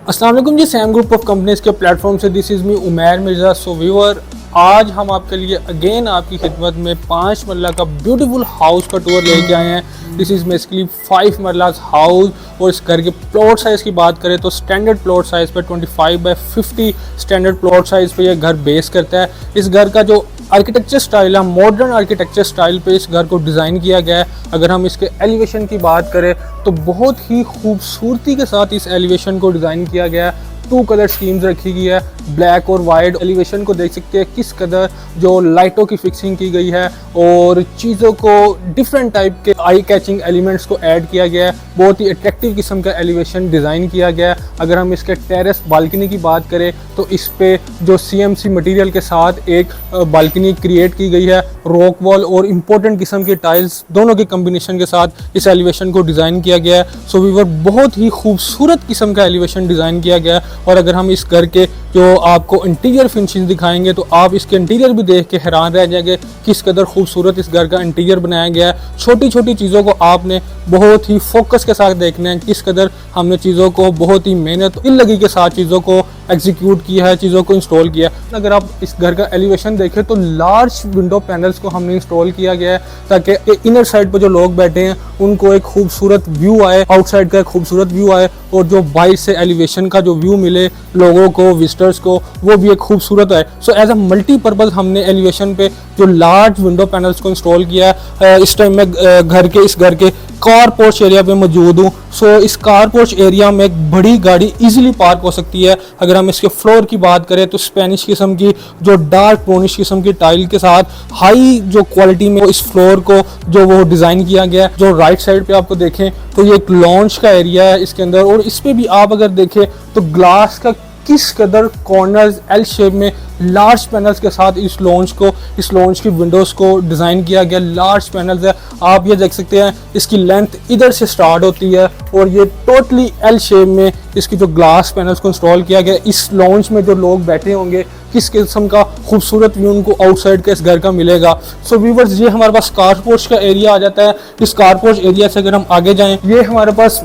अस्सलाम वालेकुम जी, Sam group of companies के प्लेटफॉर्म से this is me Umair Mirza. So viewer, आज हम आपके लिए अगेन आपकी खिदमत में 5 मरला का ब्यूटीफुल हाउस का टूर लेके आए हैं। This is basically 5 marlas house. और इस घर के प्लॉट साइज़ की बात करें तो स्टैंडर्ड प्लॉट साइज़ पर 25 बाय 50 स्टैंडर्ड प्लॉट साइज़ पे ये घर बेस करता है। इस घर का जो आर्किटेक्चर स्टाइल है, मॉडर्न आर्किटेक्चर स्टाइल पे इस घर को डिज़ाइन किया गया है। अगर हम इसके एलिवेशन की बात करें तो बहुत ही खूबसूरती के साथ इस एलिवेशन को डिज़ाइन किया गया है। 2 कलर स्कीम्स रखी गई है, ब्लैक और वाइट। एलिवेशन को देख सकते हैं किस कदर जो लाइटों की फिक्सिंग की गई है और चीज़ों को डिफरेंट टाइप के आई कैचिंग एलिमेंट्स को ऐड किया गया है। बहुत ही अट्रैक्टिव किस्म का एलिवेशन डिज़ाइन किया गया है। अगर हम इसके टेरेस बालकनी की बात करें तो इस पे जो CMC मटेरियल के साथ एक बालकनी क्रिएट की गई है। रॉक वॉल और इम्पोर्टेंट किस्म की टाइल्स दोनों के कम्बिनेशन के साथ इस एलिवेशन को डिज़ाइन किया गया है। सो वीवर, बहुत ही खूबसूरत किस्म का एलिवेशन डिज़ाइन किया गया है। और अगर हम इस घर के जो आपको इंटीरियर फिनिशिंग दिखाएंगे तो आप इसके इंटीरियर भी देख के हैरान रह जाएंगे किस कदर खूबसूरत इस घर का इंटीरियर बनाया गया है। छोटी छोटी चीज़ों को आपने बहुत ही फोकस के साथ देखना है, किस कदर हमने चीज़ों को बहुत ही मेहनत दिल लगी के साथ चीज़ों को एग्जीक्यूट किया है, चीज़ों को इंस्टॉल किया है। अगर आप इस घर का एलिवेशन देखें तो लार्ज विंडो पैनल्स को हमने इंस्टॉल किया गया है ताकि इनर साइड पर जो लोग बैठे हैं उनको एक खूबसूरत व्यू आए, आउटसाइड का एक खूबसूरत व्यू आए और जो बाहर से एलिवेशन का जो व्यू मिले लोगों को, विजिटर्स को, वो भी एक खूबसूरत है। सो एज अ मल्टीपर्पज़ हमने एलिवेशन पे जो लार्ज विंडो पैनल्स को इंस्टॉल किया है। इस टाइम में इस घर के कार पोर्च एरिया पे मौजूद हूँ। सो इस कार पोर्च एरिया में एक बड़ी गाड़ी इजीली पार्क हो सकती है। अगर हम इसके फ्लोर की बात करें तो स्पेनिश किस्म की जो डार्क ब्राउनिश किस्म की टाइल के साथ हाई जो क्वालिटी में इस फ्लोर को जो वो डिज़ाइन किया गया है। जो राइट साइड पे आपको देखें तो ये एक लॉन्च का एरिया है इसके अंदर, और इस पे भी आप अगर देखें तो ग्लास का किस कदर कॉर्नर्स एल शेप में लार्ज पैनल्स के साथ इस लॉन्च की विंडोज़ को डिज़ाइन किया गया। लार्ज पैनल्स है, आप ये देख सकते हैं इसकी लेंथ इधर से स्टार्ट होती है और ये टोटली एल शेप में इसकी जो ग्लास पैनल्स को इंस्टॉल किया गया। इस लॉन्च में जो लोग बैठे होंगे किस किस्म का खूबसूरत व्यू उनको आउटसाइड के इस घर का मिलेगा। सो व्यूवर्स, ये हमारे पास कार पोर्च का एरिया आ जाता है। इस कार पोर्च एरिया से अगर हम आगे जाएँ, ये हमारे पास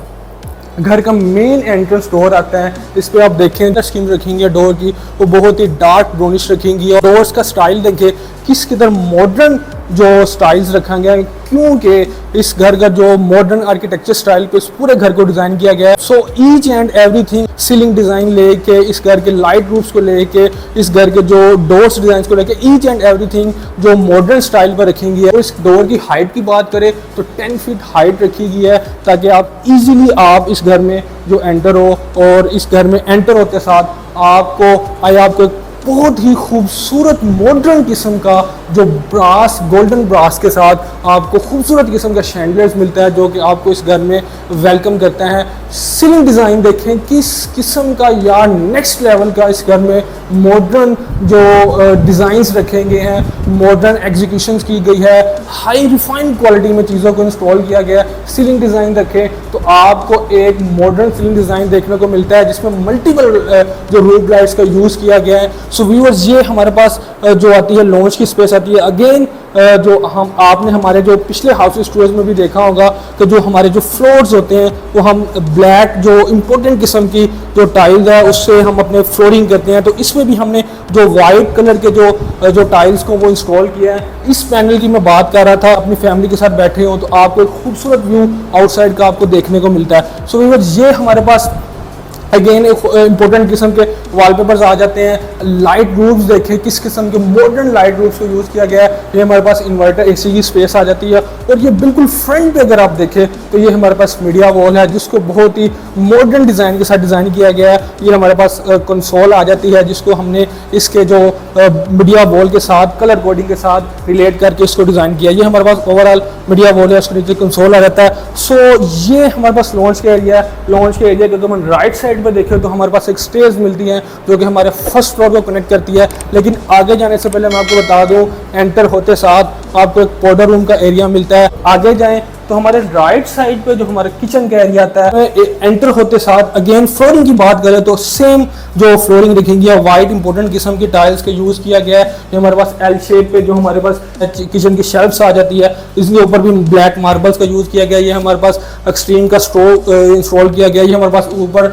घर का मेन एंट्रेंस डोर आता है। इस पे आप देखें स्कीम रखेंगे डोर की, वो बहुत ही डार्क ब्राउनिश रखेंगी। और डोर्स का स्टाइल देखें किस किधर मॉडर्न जो स्टाइल्स रखा गया है, क्योंकि इस घर का जो मॉडर्न आर्किटेक्चर स्टाइल पे इस पूरे घर को डिज़ाइन किया गया है। So each and everything, ceiling design लेके इस घर के लाइट रूफ्स को लेके इस घर के जो डोर्स डिज़ाइन को लेके ईच एंड एवरीथिंग जो मॉडर्न स्टाइल पर रखेंगी है। और इस डोर की हाइट की बात करें तो 10 फीट हाइट रखी गई है ताकि आप इजीली आप इस घर में जो एंटर हो, और इस घर में एंटर होते साथ आपको बहुत ही खूबसूरत मॉडर्न किस्म का जो गोल्डन ब्रास के साथ आपको खूबसूरत किस्म का शैंडलियर्स मिलता है जो कि आपको इस घर में वेलकम करते हैं। सीलिंग डिज़ाइन देखें किस किस्म का यार नेक्स्ट लेवल का इस घर में मॉडर्न जो डिज़ाइंस रखे गए हैं, मॉडर्न एग्जीक्यूशंस की गई है, हाई रिफाइंड क्वालिटी में चीज़ों को इंस्टॉल किया गया है। सीलिंग डिज़ाइन रखें तो आपको एक मॉडर्न सीलिंग डिज़ाइन देखने को मिलता है जिसमें मल्टीपल जो रूफ लाइट्स का यूज़ किया गया है। सो व्यूअर्स, ये हमारे पास जो आती है लॉन्च की स्पेस आती है। अगेन जो आपने हमारे जो पिछले हाउस टूर्स में भी देखा होगा कि जो हमारे जो फ्लोर्स होते हैं वो हम ब्लैक जो इम्पोर्टेंट किस्म की जो टाइल्स है उससे हम अपने फ्लोरिंग करते हैं। तो इसमें भी हमने जो वाइट कलर के जो टाइल्स को वो इंस्टॉल किया है। इस पैनल की मैं बात कर रहा था, अपनी फैमिली के साथ बैठे हो तो आपको एक खूबसूरत व्यू आउटसाइड का आपको देखने को मिलता है। सो व्यूअर्स, ये हमारे पास अगेन एक इंपॉर्टेंट किस्म के वॉलपेपर्स आ जाते हैं। लाइट रूफ्स देखें किस किस्म के मॉडर्न लाइट रूफ्स को यूज़ किया गया है। ये हमारे पास इन्वर्टर AC की स्पेस आ जाती है। और ये बिल्कुल फ्रंट पे अगर आप देखें तो ये हमारे पास मीडिया वॉल है जिसको बहुत ही मॉडर्न डिज़ाइन के साथ डिज़ाइन किया गया है। ये हमारे पास कंसोल आ जाती है जिसको हमने इसके जो मीडिया वॉल के साथ कलर कोडिंग के साथ रिलेट करके इसको डिज़ाइन किया। ये हमारे पास ओवरऑल मीडिया वॉल है, उसके नीचे कंसोल आ जाता है। सो ये हमारे पास लॉन्च का एरिया है। लॉन्च के एरिया के अगर हम राइट साइड पर देखें तो हमारे पास एक स्टेज मिलती है जो कि हमारे फर्स्ट फ्लोर को कनेक्ट करती है। लेकिन आगे जाने से पहले मैं आपको बता दूं, एंटर होते साथ आपको एक पाउडर रूम का एरिया मिलता है। आगे जाएं तो हमारे राइट साइड पे जो हमारा किचन का एरिया आता है, एंटर होते साथ अगेन फ्लोरिंग की बात करें तो सेम जो फ्लोरिंग दिखेंगी वाइट इंपॉर्टेंट किस्म की टाइल्स का यूज किया गया है। ये हमारे पास एल शेप पे जो हमारे पास किचन की शेल्फ्स आ जाती है, इसके ऊपर भी ब्लैक मार्बल्स का यूज किया गया। ये हमारे पास एक्सट्रीम का स्टोव इंस्टॉल किया गया। ये हमारे पास ऊपर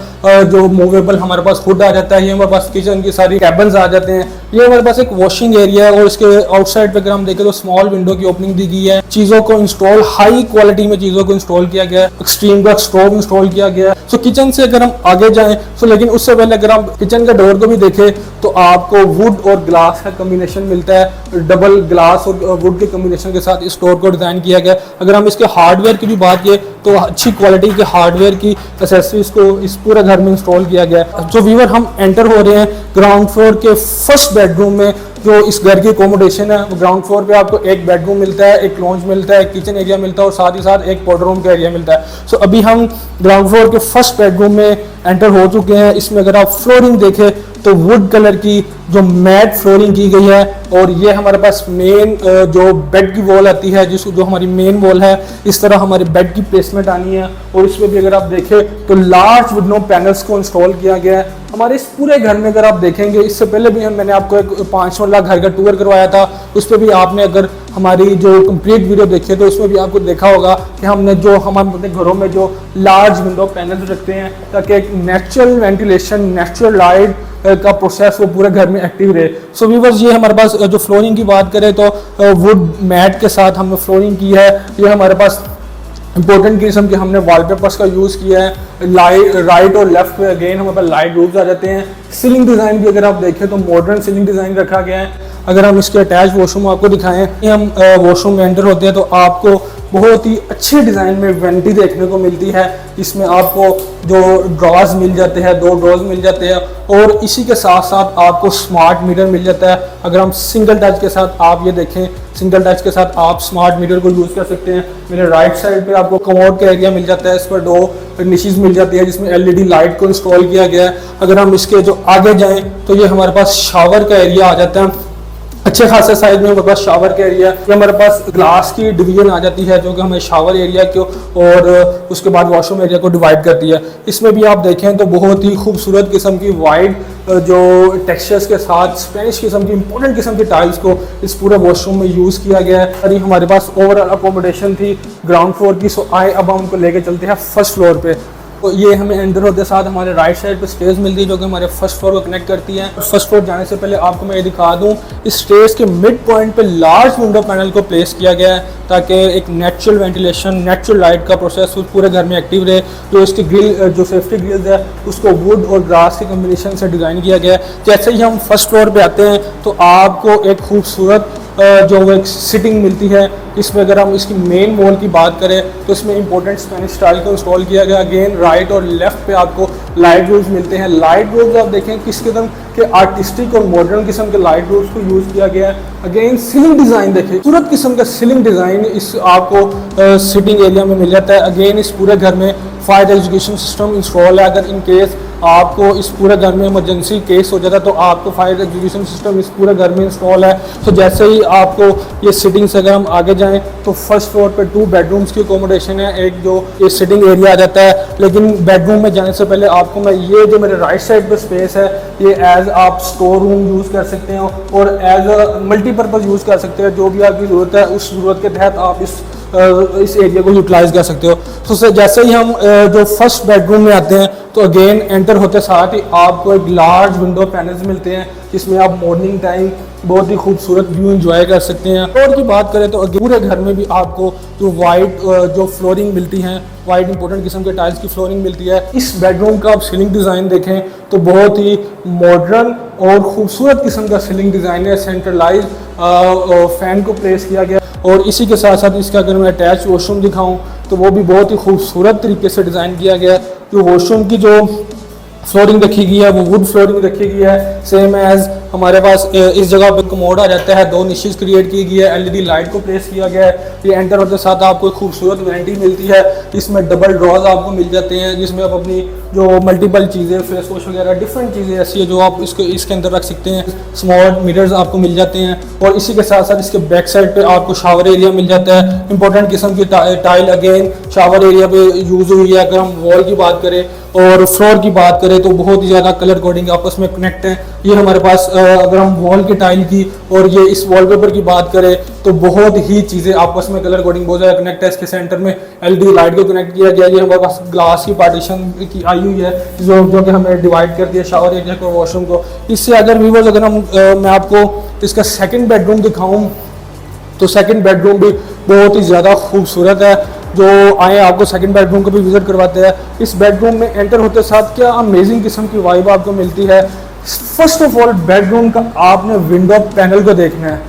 जो मूवेबल हमारे पास हुड आ जाता है। ये हमारे पास किचन की सारी कैबिन्स आ जाते हैं। ये हमारे पास एक वॉशिंग एरिया है और इसके आउटसाइड पे अगर हम देखें तो स्मॉल विंडो की ओपनिंग दी गई है। चीजों को इंस्टॉल हाई क्वालिटी में चीजों को इंस्टॉल किया गया है। एक्सट्रीम का स्टोव इंस्टॉल किया गया है। सो किचन से अगर हम आगे जाएं तो लेकिन उससे पहले अगर हम किचन का डोर को भी देखें तो आपको वुड और ग्लास का कॉम्बिनेशन मिलता है। डबल ग्लास और वुड के कॉम्बिनेशन के साथ इस डोर को डिजाइन किया गया। अगर हम इसके हार्डवेयर की भी बात करें तो अच्छी क्वालिटी के हार्डवेयर की एक्सेसरीज को इस पूरे घर में इंस्टॉल किया गया है। जो व्यूअर हम एंटर हो रहे हैं ग्राउंड फ्लोर के फर्स्ट बेडरूम में, जो इस घर की अकोमोडेशन है वो ग्राउंड फ्लोर पे आपको एक बेडरूम मिलता है, एक लॉन्ज मिलता है, एक किचन एरिया मिलता है और साथ ही साथ एक पाउडर रूम का एरिया मिलता है। सो अभी हम ग्राउंड फ्लोर के फर्स्ट बेडरूम में एंटर हो चुके हैं। इसमें अगर आप फ्लोरिंग देखें तो वुड कलर की जो मैट फ्लोरिंग की गई है और ये हमारे पास मेन जो बेड की वॉल आती है, जो हमारी मेन वॉल है, इस तरह हमारे बेड की प्लेसमेंट आनी है। और इसमें भी अगर आप देखें तो लार्ज विंडो पैनल्स को इंस्टॉल किया गया है। हमारे इस पूरे घर में अगर आप देखेंगे, इससे पहले भी मैंने आपको एक 5 वाला घर का टूर करवाया था, उस पर भी आपने अगर हमारी जो कंप्लीट वीडियो देखी है तो उसमें भी आपको देखा होगा कि हमने जो हम अपने घरों में जो लार्ज विंडो पैनल्स रखते हैं ताकि एक नेचुरल वेंटिलेशन, नेचुरल लाइट का प्रोसेस वो पूरे घर में एक्टिव रहे। सो व्यूअर्स, ये हमारे पास जो फ्लोरिंग की बात करें तो वुड मैट के साथ हमने फ्लोरिंग की है। ये हमारे पास इंपॉर्टेंट किस्म के हमने वॉलपेपर्स का यूज़ किया है। राइट और लेफ्ट पे अगेन हमारे पास लाइट रूफ्स आ जाते हैं। सीलिंग डिज़ाइन भी अगर आप देखें तो मॉडर्न सीलिंग डिज़ाइन रखा गया है। अगर हम इसके अटैच वॉशरूम आपको दिखाएं, हम वॉशरूम में एंटर होते हैं तो आपको बहुत ही अच्छे डिज़ाइन में वेंटी देखने को मिलती है। इसमें आपको जो ड्रॉज मिल जाते हैं, 2 ड्रॉज मिल जाते हैं और इसी के साथ साथ आपको स्मार्ट मीटर मिल जाता है। अगर हम सिंगल टच के साथ आप ये देखें, सिंगल टच के साथ आप स्मार्ट मीटर को यूज़ कर सकते हैं। मेरे राइट साइड पे आपको कमोड का एरिया मिल जाता है। इस पर 2 निशेज मिल जाती है जिसमें एलईडी लाइट को इंस्टॉल किया गया है। अगर हम इसके जो आगे जाएं तो ये हमारे पास शावर का एरिया आ जाता है। अच्छे खासे साइज में हमारे पास शावर का एरिया, ये हमारे पास ग्लास की डिवीजन आ जाती है जो कि हमें शावर एरिया को और उसके बाद वॉशरूम एरिया को डिवाइड करती है। इसमें भी आप देखें तो बहुत ही खूबसूरत किस्म की वाइट जो टेक्सचर्स के साथ स्पेनिश किस्म की इंपॉर्टेंट किस्म की टाइल्स को इस पूरे वॉशरूम में यूज़ किया गया है। अरे हमारे पास ओवरऑल अकोमोडेशन थी ग्राउंड फ्लोर की। सो आए अब हम उनको लेके चलते हैं फर्स्ट फ्लोर पे। तो ये हमें एंटर होते साथ हमारे राइट साइड पे स्टेज मिलती है जो कि हमारे फर्स्ट फ्लोर को कनेक्ट करती है। फर्स्ट फ्लोर जाने से पहले आपको मैं ये दिखा दूं, इस स्टेज के मिड पॉइंट पे लार्ज विंडो पैनल को प्लेस किया गया है ताकि एक नेचुरल वेंटिलेशन, नेचुरल लाइट का प्रोसेस पूरे घर में एक्टिव रहे। जो इसकी ग्रिल, जो सेफ्टी ग्रिल्स है उसको वुड और ग्रास के कम्बिनेशन से डिज़ाइन किया गया है। जैसे ही हम फर्स्ट फ्लोर पे आते हैं तो आपको एक खूबसूरत जो एक सिटिंग मिलती है। इसमें अगर हम इसकी मेन वॉल की बात करें तो इसमें इंपॉर्टेंट स्पेनिश स्टाइल को इंस्टॉल किया गया। अगेन राइट और लेफ्ट पे आपको लाइट रूल्स मिलते हैं। लाइट रूल्स आप देखें किस किस्म के आर्टिस्टिक और मॉडर्न किस्म के लाइट रूल्स को यूज़ किया गया है। अगेन सीलिंग डिज़ाइन देखें, खूबसूरत किस्म का सीलिंग डिज़ाइन इस आपको सिटिंग एरिया में मिल जाता है। अगेन इस पूरे घर में फायर एग्जीक्यूशन सिस्टम इंस्टॉल है। अगर इन केस आपको इस पूरे घर में इमरजेंसी केस हो जाता है तो आपको फायर एग्जीक्यूशन सिस्टम इस पूरे घर में इंस्टॉल है। तो जैसे ही आपको ये सिटिंग से अगर हम आगे जाएं तो फर्स्ट फ्लोर पे 2 बेडरूम्स की अकोमोडेशन है। एक जो ये सिटिंग एरिया आ जाता है, लेकिन बेडरूम में जाने से पहले आपको मैं ये जो मेरे राइट साइड पे स्पेस है ये एज आप स्टोर रूम यूज़ कर सकते हो और एज मल्टीपर्पज़ यूज़ कर सकते हैं। जो भी आपकी ज़रूरत है उस ज़रूरत के तहत आप इस एरिया को यूटिलाइज कर सकते हो। तो जैसे ही हम जो फर्स्ट बेडरूम में आते हैं तो अगेन एंटर होते साथ ही आपको एक लार्ज विंडो पैनल्स मिलते हैं जिसमें आप मॉर्निंग टाइम बहुत ही खूबसूरत व्यू एंजॉय कर सकते हैं। और की बात करें तो पूरे घर में भी आपको जो वाइट जो फ्लोरिंग मिलती है, वाइट इंपॉर्टेंट किस्म के टाइल्स की फ्लोरिंग मिलती है। इस बेडरूम का आप सीलिंग डिज़ाइन देखें तो बहुत ही मॉडर्न और ख़ूबसूरत किस्म का सीलिंग डिज़ाइन है। सेंट्रलाइज फैन को प्लेस किया गया और इसी के साथ साथ इसका अगर मैं अटैच वॉशरूम दिखाऊं तो वो भी बहुत ही खूबसूरत तरीके से डिज़ाइन किया गया है। जो वॉशरूम की जो फ्लोरिंग रखी गई है वो वुड फ्लोरिंग रखी गई है, सेम एज हमारे पास इस जगह पे कमोड आ जाता है, 2 निशेस क्रिएट की गई है, एलईडी लाइट को प्लेस किया गया है। ये एंटर होते साथ आपको खूबसूरत वैनिटी मिलती है। इसमें डबल ड्रॉज आपको मिल जाते हैं जिसमें आप अपनी जो मल्टीपल चीज़ें, फेस वॉश वगैरह डिफरेंट चीज़ें ऐसी है जो आप इसके अंदर रख सकते हैं। स्मॉल मिरर्स आपको मिल जाते हैं और इसी के साथ साथ इसके बैक साइड पे आपको शावर एरिया मिल जाता है। इंपॉर्टेंट किस्म की टाइल अगेन शावर एरिया पे यूज़ हुई है। अगर हम वॉल की बात करें और फ्लोर की बात करें तो बहुत ही ज़्यादा कलर कोडिंग आपस में कनेक्ट है। ये हमारे पास अगर हम वॉल की टाइल की और ये इस वॉलपेपर की बात करें तो बहुत ही चीज़ें आपस में कलर कोडिंग बहुत ज़्यादा कनेक्ट है। इसके सेंटर में एलईडी लाइट को कनेक्ट किया गया। ये हमारे पास ग्लास की पार्टीशन की आई हुई है जो कि हमें डिवाइड कर दिया शावर एरिया को, वॉशरूम को। इससे अगर व्यूअर्स अगर मैं आपको इसका सेकंड बेडरूम दिखाऊं तो सेकंड बेडरूम भी बहुत ही ज़्यादा खूबसूरत है। जो आए आपको सेकंड बेडरूम को भी विजिट करवाते हैं। इस बेडरूम में एंटर होते साथ क्या अमेजिंग किस्म की वाइब आपको मिलती है। फर्स्ट ऑफ ऑल बेडरूम का आपने विंडो पैनल को देखना है।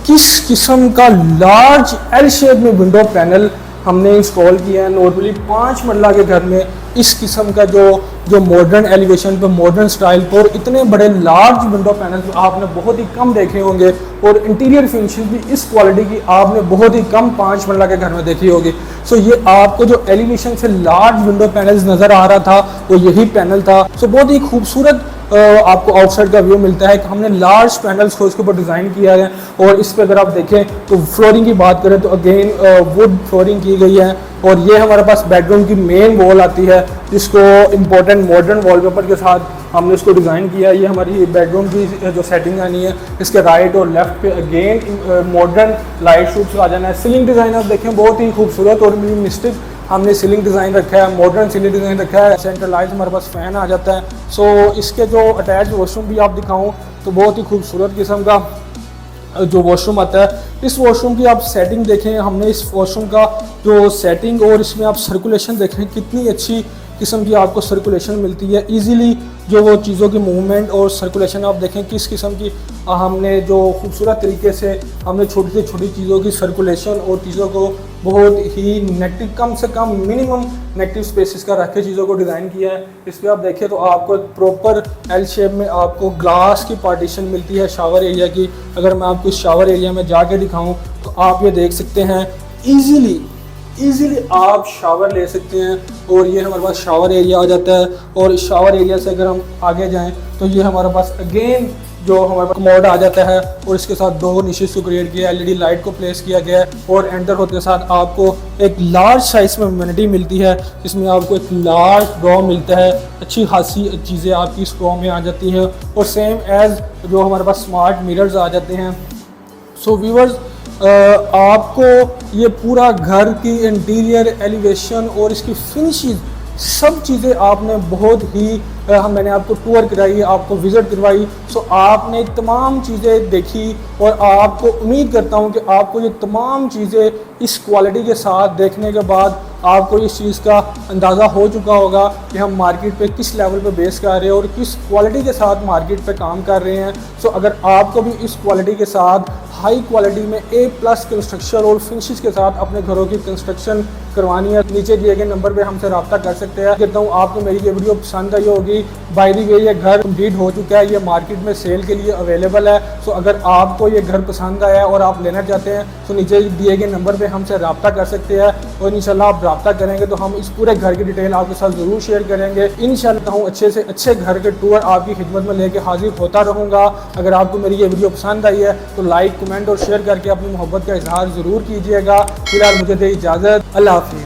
किस किस्म का लार्ज एल शेप में विंडो पैनल हमने इंस्टॉल किया है। नॉर्मली 5 मरला के घर में इस किस्म का जो मॉडर्न एलिवेशन पे, मॉडर्न स्टाइल पर इतने बड़े लार्ज विंडो पैनल आपने बहुत ही कम देखे होंगे और इंटीरियर फिनिशिंग भी इस क्वालिटी की आपने बहुत ही कम 5 मरला के घर में देखी होगी। सो ये आपको जो एलिवेशन से लार्ज विंडो पैनल्स नज़र आ रहा था वो यही पैनल था। सो बहुत ही खूबसूरत आपको आउटसाइड का व्यू मिलता है कि हमने लार्ज पैनल्स को इसके ऊपर डिज़ाइन किया है। और इस पर अगर आप देखें तो फ्लोरिंग की बात करें तो अगेन वुड फ्लोरिंग की गई है। और ये हमारे पास बेडरूम की मेन वॉल आती है जिसको इम्पोर्टेंट मॉडर्न वॉलपेपर के साथ हमने इसको डिज़ाइन किया है। ये हमारी बेडरूम की जो सेटिंग आनी है, इसके राइट और लेफ्ट पे अगेन मॉडर्न लाइट शूट्स आ जाना है। सीलिंग डिज़ाइन आप देखें बहुत ही खूबसूरत और मिनिमलिस्टिक हमने सीलिंग डिज़ाइन रखा है, मॉडर्न सीलिंग डिज़ाइन रखा है। सेंट्रलाइज हमारे पास फ़ैन आ जाता है। सो इसके जो अटैच वॉशरूम भी आप दिखाऊँ तो बहुत ही खूबसूरत किस्म का जो वॉशरूम आता है। इस वॉशरूम की आप सेटिंग देखें, हमने इस वॉशरूम का जो सेटिंग और इसमें आप सर्कुलेशन देखें कितनी अच्छी किस्म की आपको सर्कुलेशन मिलती है। इजीली जो वो चीज़ों की मूवमेंट और सर्कुलेशन आप देखें किस किस्म की हमने जो खूबसूरत तरीके से हमने छोटी से छोटी चीज़ों की सर्कुलेशन और चीज़ों को बहुत ही नेगेटिव, कम से कम मिनिमम नेगेटिव स्पेसिस का रख के चीज़ों को डिज़ाइन किया है। इस पर आप देखें तो आपको प्रॉपर एल शेप में आपको ग्लास की पार्टीशन मिलती है शावर एरिया की। अगर मैं आपको इस शावर एरिया में जाके दिखाऊं तो आप ये देख सकते हैं ईज़िली आप शावर ले सकते हैं। और ये हमारे पास शावर एरिया आ जाता है। और इस शावर एरिया से अगर हम आगे जाएं तो ये हमारे पास अगेन जो हमारे पास कमोड आ जाता है और इसके साथ 2 निशेस को क्रिएट किया, एलईडी लाइट को प्लेस किया गया है। और एंटर होते साथ आपको एक लार्ज साइज में वैनिटी मिलती है जिसमें आपको एक लार्ज ड्रॉ मिलता है। अच्छी खासी चीज़ें आपकी इस ड्रॉ में आ जाती हैं और सेम एज जो हमारे पास स्मार्ट मिरर्स आ जाते हैं। सो व्यूअर्स आपको ये पूरा घर की इंटीरियर एलिवेशन और इसकी फिनिशिंग सब चीज़ें आपने बहुत ही मैंने आपको टूर कराई, आपको विज़िट करवाई। सो आपने तमाम चीज़ें देखी और आपको उम्मीद करता हूँ कि आपको ये तमाम चीज़ें इस क्वालिटी के साथ देखने के बाद आपको इस चीज़ का अंदाज़ा हो चुका होगा कि हम मार्केट पे किस लेवल पे बेस कर रहे हैं और किस क्वालिटी के साथ मार्केट पे काम कर रहे हैं। सो अगर आपको भी इस क्वालिटी के साथ हाई क्वालिटी में A+ कंस्ट्रक्शन और फिनिशेस के साथ अपने घरों की कंस्ट्रक्शन करवानी है, नीचे दिए गए नंबर पे हमसे रब्ता कर सकते हैं। कहता हूँ आपको मेरी ये वीडियो पसंद आई होगी। बाय द वे ये घर कंप्लीट हो चुका है, ये मार्केट में सेल के लिए अवेलेबल है। सो अगर आपको ये घर पसंद आया है और आप लेना चाहते हैं तो नीचे दिए गए नंबर पे हमसे रब्ता कर सकते हैं और इंशाल्लाह आप रब्ता करेंगे तो हम इस पूरे घर की डिटेल आपके साथ ज़रूर शेयर करेंगे। इंशाल्लाह हूँ अच्छे से अच्छे घर के टूर आपकी खिदमत में लेके हाजिर होता रहूँगा। अगर आपको मेरी ये वीडियो पसंद आई है तो लाइक, कमेंट और शेयर करके अपनी मोहब्बत का इजहार ज़रूर कीजिएगा। फिलहाल मुझे दे इजाज़त, अल्लाह हाफ़िज़।